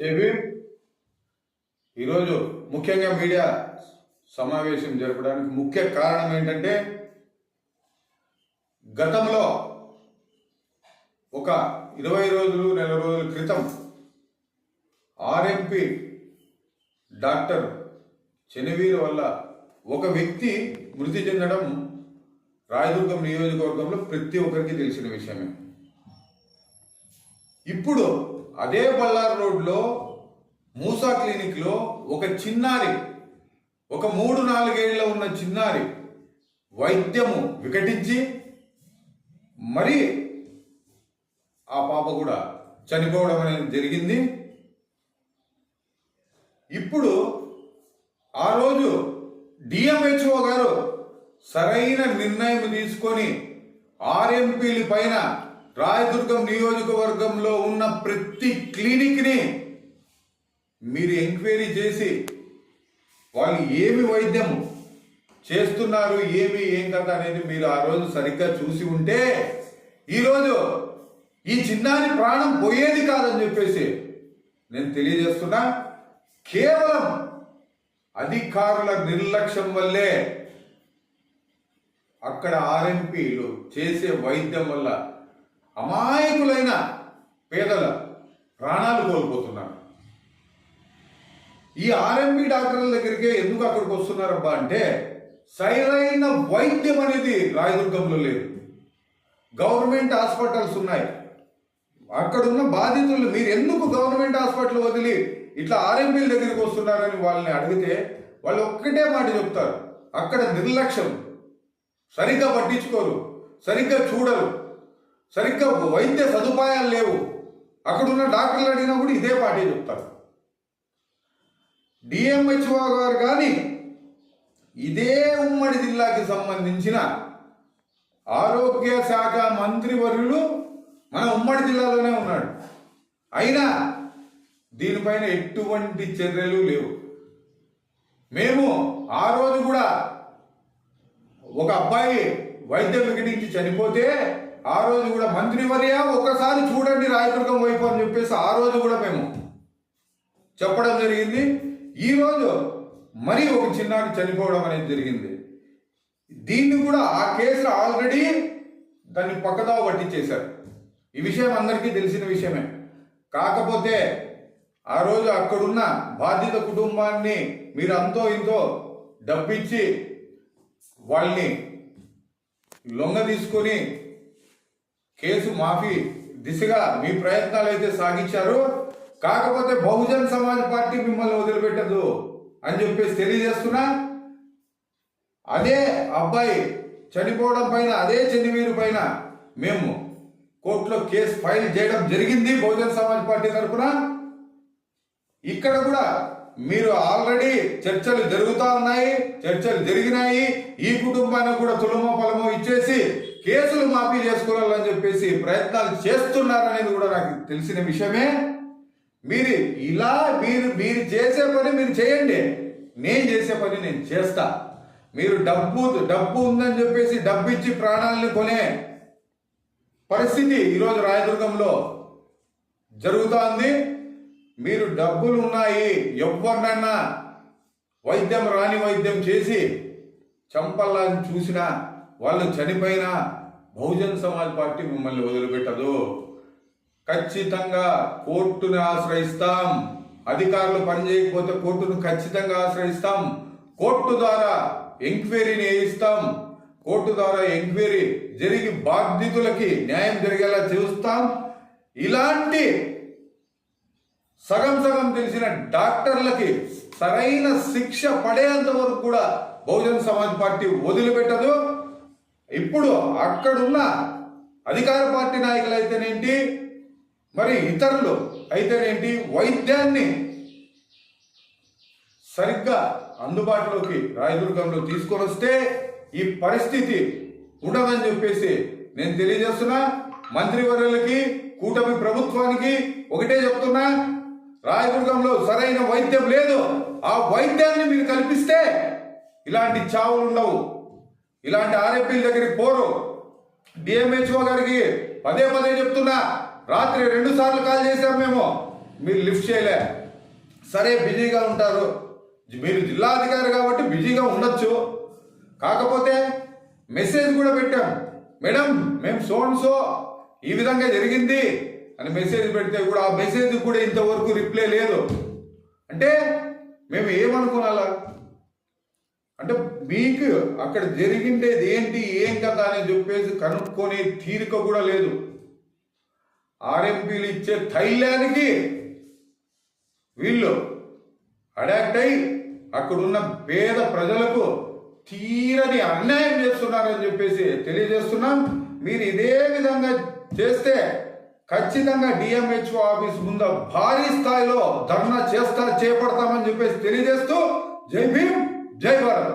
చెప్పి ఈరోజు ముఖ్యంగా మీడియా సమావేశం జరపడానికి ముఖ్య కారణం ఏంటంటే గతంలో ఒక 20 రోజులు నెల రోజుల క్రితం ఆర్ఎంపీ డాక్టర్ చెన్నవీర్ వల్ల ఒక వ్యక్తి మృతి చెందడం రాయదుర్గం నియోజకవర్గంలో ప్రతి ఒక్కరికి తెలిసిన విషయమే. ఇప్పుడు అదే బళ్ళారు రోడ్లో మూసా క్లినిక్లో ఒక చిన్నారి, ఒక 3-4 ఏళ్ల ఉన్న చిన్నారి వైద్యము వికటించి మరి ఆ పాప కూడా చనిపోవడం అనేది జరిగింది. ఇప్పుడు ఆ రోజు డిఎంహెచ్ఓ గారు సరైన నిర్ణయం తీసుకొని ఆర్ఎంపీల పైన రాయదుర్గం నియోజకవర్గంలో ఉన్న ప్రతి క్లినిక్ని మీరు ఎంక్వైరీ చేసి వాళ్ళు ఏమి వైద్యం చేస్తున్నారు, ఏం కథ అనేది మీరు ఆ రోజు సరిగ్గా చూసి ఉంటే ఈరోజు ఈ చిన్నారి ప్రాణం పోయేది కాదని చెప్పేసి నేను తెలియజేస్తున్నా. కేవలం అధికారుల నిర్లక్ష్యం వల్లే అక్కడ ఆర్ఎంపీలు చేసే వైద్యం వల్ల అమాయకులైన పేదల ప్రాణాలు కోల్పోతున్నారు. ఈ ఆర్ఎంపీ డాక్టర్ల దగ్గరికి ఎందుకు అక్కడికి వస్తున్నారబ్బా అంటే సరైన వైద్యం అనేది రాయదుర్గంలో లేదు. గవర్నమెంట్ హాస్పిటల్స్ ఉన్నాయి, అక్కడున్న బాధితులు మీరు ఎందుకు గవర్నమెంట్ హాస్పిటల్ వదిలి ఇట్లా ఆర్ఎంపీల దగ్గరికి వస్తున్నారని వాళ్ళని అడిగితే వాళ్ళు ఒక్కటే మాట చెప్తారు, అక్కడ నిర్లక్ష్యం, సరిగ్గా పట్టించుకోరు, సరిగ్గా చూడరు, సరిగ్గా వైద్య సదుపాయాలు లేవు. అక్కడున్న డాక్టర్లు అడిగినా కూడా ఇదే పాటే చెప్తారు. డిఎంహెచ్ఓ గారు కానీ ఇదే ఉమ్మడి జిల్లాకి సంబంధించిన ఆరోగ్య శాఖ మంత్రివర్యులు మన ఉమ్మడి జిల్లాలోనే ఉన్నాడు. అయినా దీనిపైన ఎటువంటి చర్యలు లేవు. మేము ఆ రోజు కూడా ఒక అబ్బాయి వైద్యం వికటించి చనిపోతే ఆ రోజు కూడా మంత్రివర్య ఒకసారి చూడండి రాయదుర్గం వైపు అని చెప్పేసి ఆ రోజు కూడా మేము చెప్పడం జరిగింది. ఈరోజు మరి ఒక చిన్నారి చనిపోవడం అనేది జరిగింది. దీన్ని కూడా ఆ కేసులో ఆల్రెడీ దాన్ని పక్కదావ పట్టించేశారు. ఈ విషయం అందరికీ తెలిసిన విషయమే. కాకపోతే ఆ రోజు అక్కడున్న బాధిత కుటుంబాన్ని మీరు అంతో ఇంతో డబ్బిచ్చి వాళ్ళని లొంగ తీసుకొని కేసు మాఫీ దిశగా మీ ప్రయత్నాలు అయితే సాగించారు. కాకపోతే బహుజన్ సమాజ్ పార్టీ మిమ్మల్ని వదిలిపెట్టదు అని చెప్పేసి తెలియజేస్తున్నా. అదే అబ్బాయి చనిపోవడం పైన, అదే చెన్నవీరు పైన మేము కోర్టులో కేసు ఫైల్ చేయడం జరిగింది బహుజన్ సమాజ్ పార్టీ తరఫున. ఇక్కడ కూడా మీరు ఆల్రెడీ చర్చలు జరుగుతూ ఉన్నాయి, చర్చలు జరిగినాయి. ఈ కుటుంబానికి కూడా తులమో పొలమో ఇచ్చేసి కేసులు మాఫీ చేసుకోవాలని చెప్పేసి ప్రయత్నాలు చేస్తున్నారనేది కూడా నాకు తెలిసిన విషయమే. మీరు ఇలా మీరు చేసే పని మీరు చేయండి, నేను చేసే పని నేను చేస్తా. మీరు డబ్బు ఉందని చెప్పేసి డబ్బు ఇచ్చి ప్రాణాలను కొనే పరిస్థితి ఈరోజు రాయదుర్గంలో జరుగుతోంది. మీరు డబ్బులు ఉన్నాయి, ఎవరినైనా వైద్యం రాని వైద్యం చేసి చంపల్లని చూసినా, వాళ్ళు చనిపోయినా బహుజన్ సమాజ్ పార్టీ మిమ్మల్ని వదిలిపెట్టదు. ఖచ్చితంగా కోర్టును ఆశ్రయిస్తాం. అధికారులు పనిచేయకపోతే కోర్టును ఖచ్చితంగా ఆశ్రయిస్తాం. కోర్టు ద్వారా ఎంక్వైరీని వేయిస్తాం. కోర్టు ద్వారా ఎంక్వైరీ జరిగి బాధితులకి న్యాయం జరిగేలా చూస్తాం. ఇలాంటి సగం తెలిసిన డాక్టర్లకి సరైన శిక్ష పడేంత వరకు కూడా బహుజన్ సమాజ్ పార్టీ వదిలిపెట్టదు. ఇప్పుడు అక్కడున్న అధికార పార్టీ నాయకులు అయితేనేంటి, మరి ఇతరులు అయితేనేంటి, వైద్యాన్ని సరిగ్గా అందుబాటులోకి రాయదుర్గంలో తీసుకొని వస్తే ఈ పరిస్థితి ఉండదని చెప్పేసి నేను తెలియజేస్తున్నా. మంత్రివర్యులకి, కూటమి ప్రభుత్వానికి ఒకటే చెప్తున్నా, రాయదుర్గంలో సరైన వైద్యం లేదు. ఆ వైద్యాన్ని మీరు కల్పిస్తే ఇలాంటి చావులు ఉండవు, ఇలాంటి ఆర్ఎంపీల దగ్గరికి పోరు. డిఎంహెచ్ఓ గారికి పదే చెప్తున్నా, రాత్రి 2 సార్లు కాల్ చేశాం మేము. మీరు లిఫ్ట్ చేయలే. సరే బిజీగా ఉంటారు, మీరు జిల్లా అధికారి కాబట్టి బిజీగా ఉండొచ్చు. కాకపోతే మెసేజ్ కూడా పెట్టాం, మేడం మేము సో ఈ విధంగా జరిగింది అని మెసేజ్ పెడితే కూడా ఆ మెసేజ్ కూడా ఇంతవరకు రిప్లై లేదు. అంటే మేము ఏమనుకోవాలా అంటే మీకు అక్కడ జరిగిండేది ఏంటి ఏం కదా అని చెప్పేసి కనుక్కొనే తీరిక కూడా లేదు. ఆర్ఎంపీలు ఇచ్చే తైలానికి వీళ్ళు అడాక్ట్ అయి అక్కడున్న పేద ప్రజలకు తీరని అన్యాయం చేస్తున్నారని చెప్పేసి తెలియజేస్తున్నాం. మీరు ఇదే విధంగా చేస్తే ఖచ్చితంగా డిఎంహెచ్ఓ ఆఫీస్ ముందు భారీ స్థాయిలో ధర్నా చేపడతామని చెప్పేసి తెలియజేస్తూ జై భీమ్, జై భారత్.